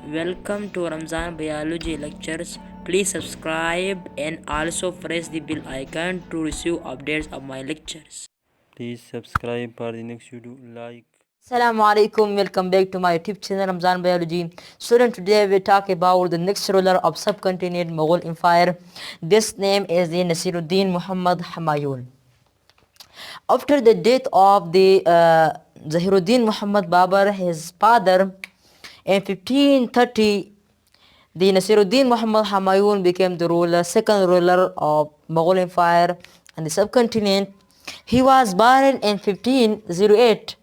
Welcome to Ramzan biology lectures. Please subscribe and also press the bell icon to receive updates of my lectures. Please subscribe for the next video. Like. Assalamu alaikum, welcome back to my YouTube channel Ramzan Biology. Student, today we talk about the next ruler of subcontinent Mughal Empire. This name is the Nasir-ud-Din Muḥammad Humayun. After the death of the Zahiruddin Muhammad Babar, his father, in 1530, the Nasir-ud-Din Muhammad Humayun became the second ruler of Mughal Empire and the subcontinent. He was born in 1508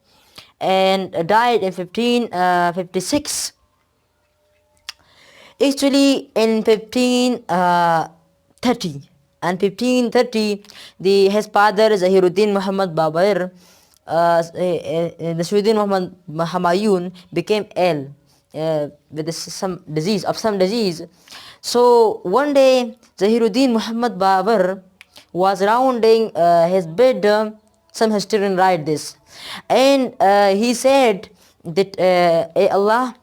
and died in 1556. Actually, in 1530 and 1530, his father Zahiruddin Muhammad Babar, Nasruddin Muhammad Humayun, became ill with some disease. So one day, Zahiruddin Muhammad Babar was rounding his bed. Some historians write this, and he said that, "Hey Allah,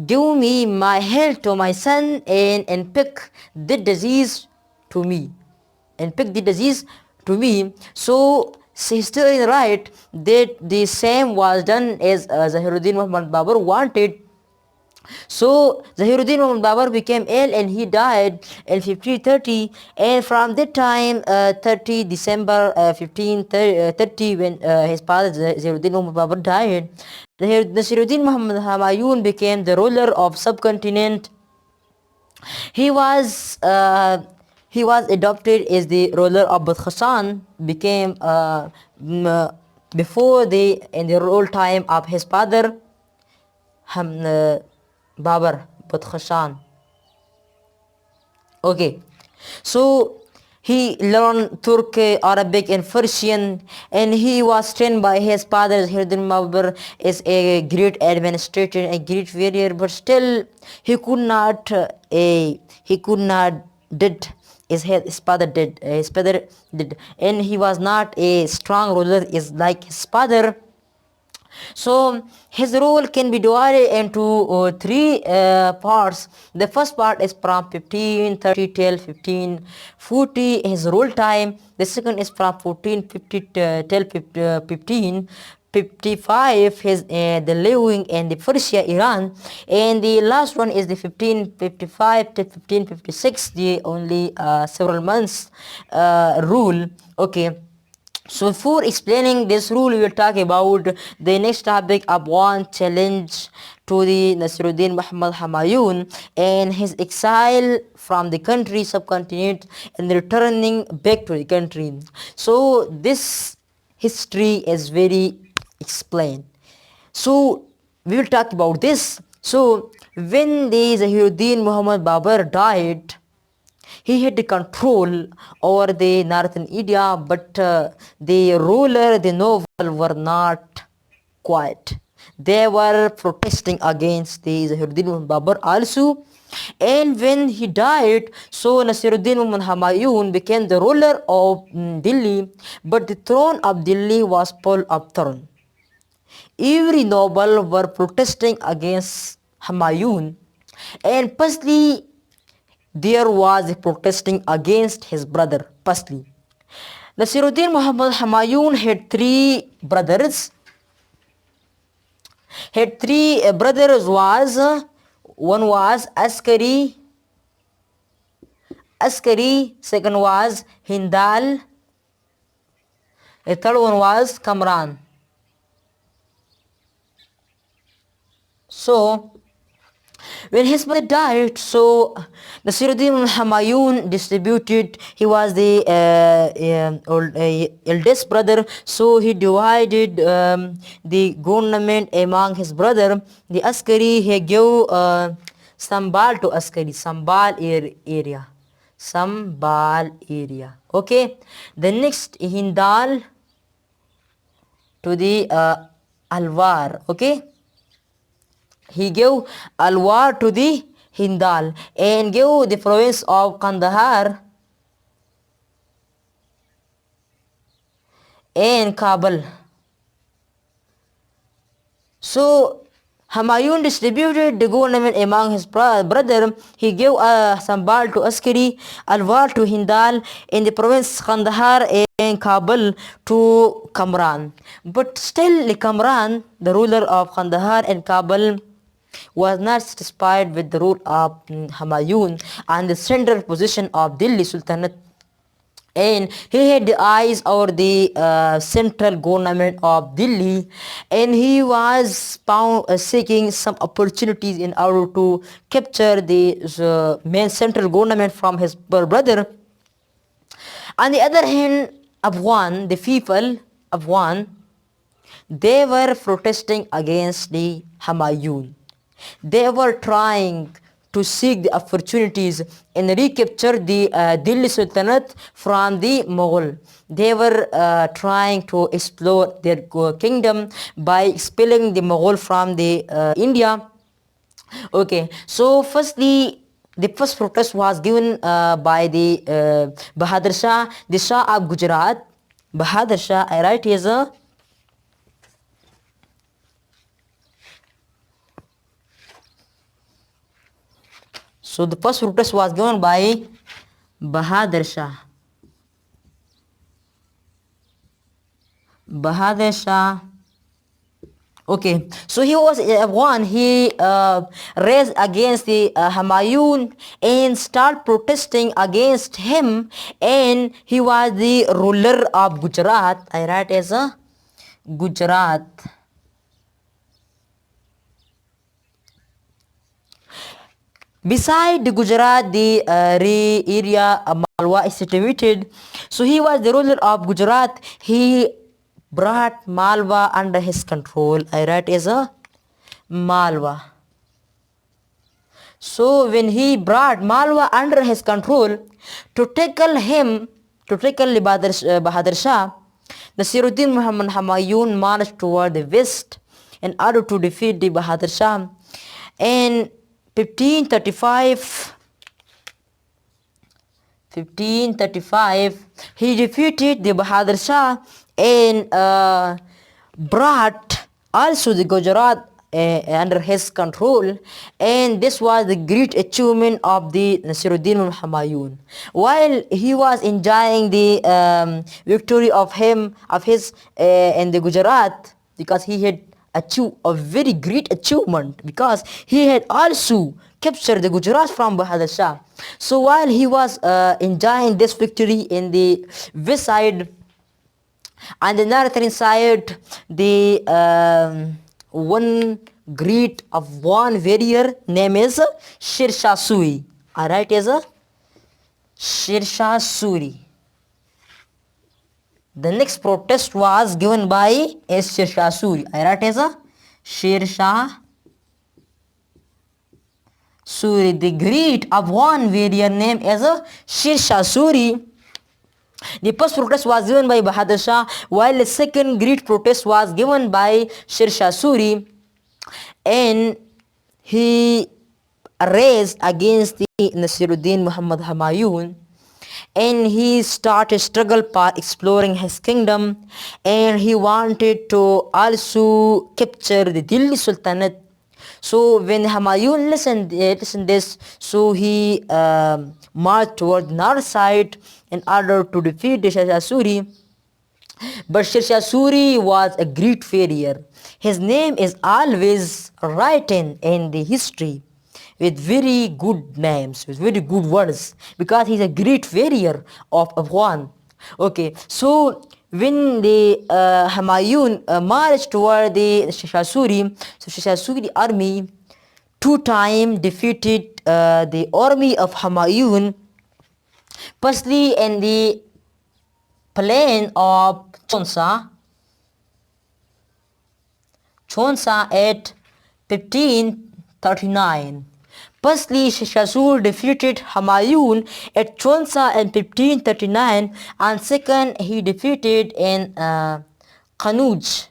give me my health to my son and pick the disease to me, So historians write that the same was done as Zahiruddin Muhammad Babar wanted. So Zahiruddin Muhammad Babar became ill and he died in 1530, and from that time, 30 December 1530, when his father Zahiruddin Muhammad Babar died, Nasiruddin Muhammad Humayun became the ruler of subcontinent. He was adopted as the ruler of Badkhashan, became before in the rule time of his father Babar Badkhashan. Okay, so he learned Turkic, Arabic and Persian, and he was trained by his father Zahiruddin Babar as a great administrator and great warrior, but still he could not did as his father did. And he was not a strong ruler as like his father. So his rule can be divided into three parts. The first part is from 1530 till 1540, his rule time. The second is from 1450 till 1555, his the living in the Persia, Iran, and the last one is the 1555 to 1556, the only several months rule. Okay. So before explaining this rule, we will talk about the next topic of one challenge to the Nasir-ud-Din Muhammad Humayun and his exile from the country, subcontinent, and returning back to the country. So this history is very explained. So we will talk about this. So when the Zahiruddin Muhammad Babar died, he had the control over the northern India, but the ruler, the noble, were not quiet. They were protesting against the Zahiruddin Babar also. And when he died, so Nasiruddin Humayun became the ruler of Delhi, but the throne of Delhi was full of thorn. Every noble were protesting against Humayun, and firstly there was protesting against his brother. Firstly, Nasiruddin Muhammad Humayun had three brothers. One was Askari, second was Hindal, the third one was Kamran. So when his mother died, so Nasiruddin Humayun distributed, he was the eldest brother, so he divided the government among his brother. The Askari, he gave Sambal to Askari, Sambal area. Okay, the next Hindal to the Alwar. Okay, he gave Alwar to the Hindal and gave the province of Kandahar and Kabul. So Humayun distributed the government among his brother. He gave Sambal to Askari, Alwar to Hindal, in the province Kandahar and Kabul to Kamran. But still Kamran, the ruler of Kandahar and Kabul, was not satisfied with the rule of Humayun and the central position of Delhi Sultanate, and he had the eyes over the central government of Delhi, and he was seeking some opportunities in order to capture the main central government from his brother. On the other hand, Afghan, the people of Afghan, they were protesting against the Humayun. They were trying to seek the opportunities and recapture the Delhi Sultanate from the Mughal. They were trying to explore their kingdom by expelling the Mughal from the India. Okay, so firstly, the first protest was given by the Bahadur Shah, the Shah of Gujarat. Bahadur Shah, I write here as a So the first protest was given by Bahadur Shah. Bahadur Shah. Okay, so he was one. He raised against the Humayun and start protesting against him, and he was the ruler of Gujarat. I write as a Gujarat. Beside the Gujarat, the area Malwa is situated. So he was the ruler of Gujarat. He brought Malwa under his control. I write as a Malwa. So when he brought Malwa under his control, to tackle him, to tackle Bahadur Shah, Nasir-ud-Din Muḥammad Humayun marched toward the west in order to defeat the Bahadur Shah. And 1535, he defeated the Bahadur Shah and brought also the Gujarat under his control, and this was the great achievement of the Nasir-ud-Din Humayun. While he was enjoying the victory of his in the Gujarat, because he had achieved a very great achievement, because he had also captured the Gujarat from Bahadur Shah. So while he was enjoying this victory in the west side, on the northern side, the one great Afghan warrior name is Sher Shah Suri. I write as a Sher Shah Suri. The next protest was given by Sher Shah Suri. I write as a Sher Shah Suri. The great Afghan warrior name is a Sher Shah Suri. The first protest was given by Bahadur Shah, while the second great protest was given by Sher Shah Suri, and he raised against the Nasir-ud-Din Muḥammad Humayun, and he started struggle for exploring his kingdom, and he wanted to also capture the Delhi Sultanate. So when Humayun listened this, so he marched toward north side in order to defeat Sher Shah Suri. But Sher Shah Suri was a great failure. His name is always written in the history with very good names, with very good words, because he's a great warrior of Afghan. Okay, so when the Humayun marched toward the Sher Shah Suri, so Sher Shah Suri army 2 times defeated the army of Humayun. Firstly, in the plain of Chonsa at 1539. Firstly, Sher Shah Suri defeated Humayun at Chonsa in 1539, and second, he defeated in Qanuj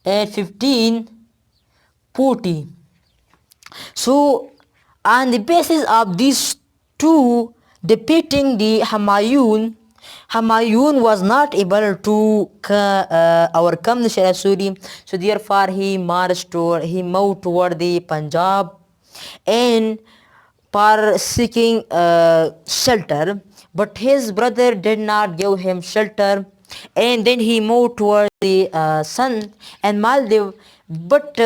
at 1540. So on the basis of these two defeating the Humayun, Humayun was not able to overcome the Shah Suri, so therefore he moved toward the Punjab and for seeking shelter, but his brother did not give him shelter, and then he moved toward the sun and Maldives, but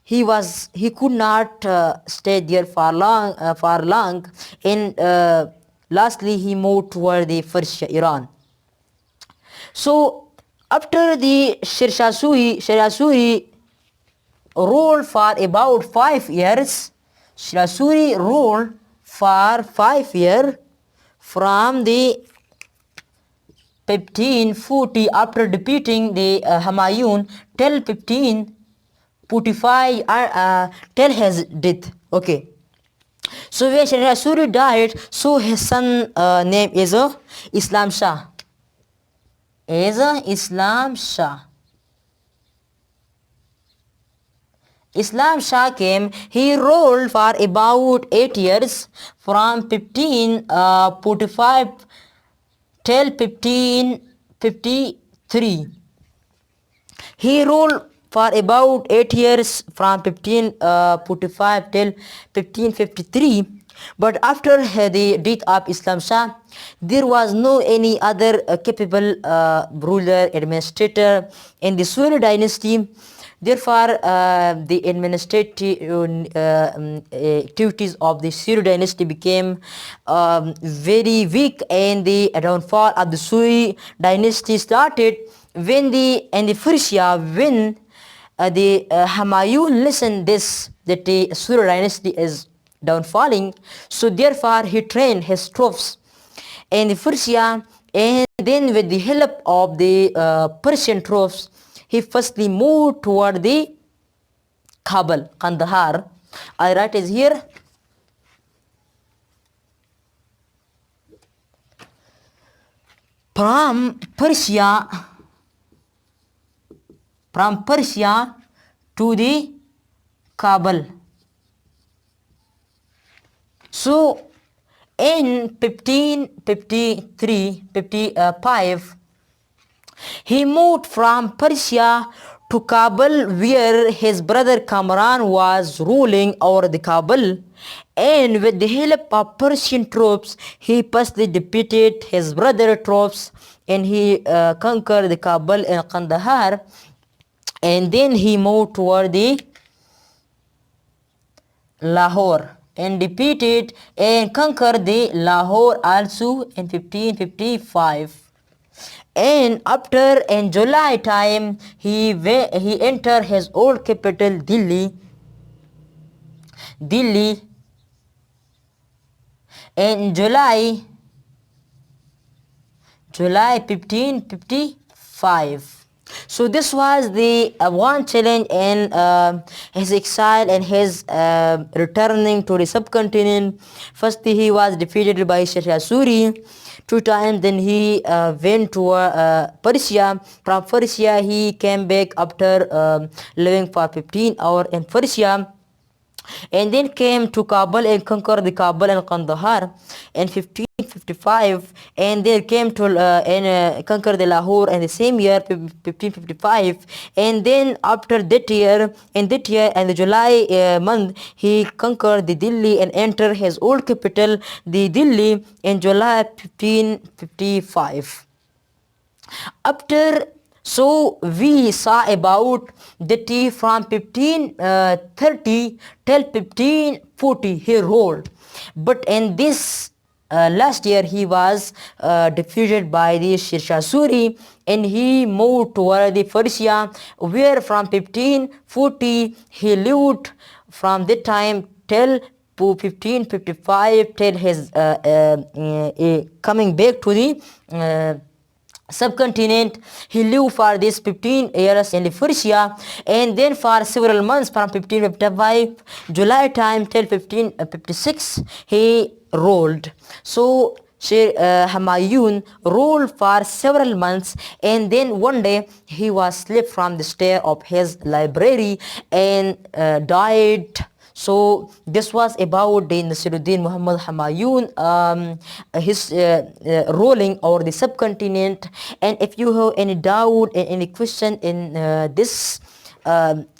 he could not stay there for long, and lastly he moved toward the Persia, Iran. So after the Shah Suri ruled for about 5 years. Shah Suri ruled for 5 years from the 1540 after defeating the Humayun till 1545 till his death. Okay. So when Shah Suri died, so his son name is Islam Shah. Islam Shah. Islam Shah came, he ruled for about 8 years from 1545 till 1553. He ruled for about 8 years from 1545 till 1553. But after the death of Islam Shah, there was no any other capable ruler, administrator in the Suri dynasty. Therefore, the administrative activities of the Suri dynasty became very weak, and the downfall of the Suri dynasty started when the Persia, when the Humayun listened this that the Suri dynasty is downfalling, so therefore he trained his troops in Persia, and then with the help of the Persian troops, he firstly moved toward the Kabul, Kandahar. I write is here. From Persia to the Kabul. So in 1553-55, he moved from Persia to Kabul, where his brother Kamran was ruling over the Kabul, and with the help of Persian troops, he personally defeated his brother troops, and he conquered the Kabul and Kandahar, and then he moved toward the Lahore and defeated and conquered the Lahore also in 1555. And after in July time, he entered his old capital Delhi, in July 1555. So this was the one challenge in his exile and his returning to the subcontinent. First he was defeated by Shah Suri 2 times, then he went to Persia. From Persia he came back after living for 15 hours in Persia, and then came to Kabul and conquered the Kabul and Kandahar in 1555, and they came to and conquered the Lahore in the same year 1555, and then after that year, in the July month, he conquered the Delhi and entered his old capital, the Delhi, in July 1555. After, so we saw about that from 1530 till 1540 he ruled, but in this last year he was defeated by the Shah Suri, and he moved toward the Persia, where from 1540 he lived from that time till 1555 till his coming back to the subcontinent. He lived for these 15 years in Persia, and then for several months from 1555 July time till 1556 he ruled. So Humayun ruled for several months, and then one day he was slipped from the stair of his library and died So this was about the Nasir-ud-Din Muḥammad Humayun, his ruling over the subcontinent. And if you have any doubt and any question in this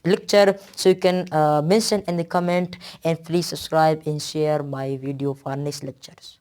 lecture, so you can mention in the comment, and please subscribe and share my video for next lectures.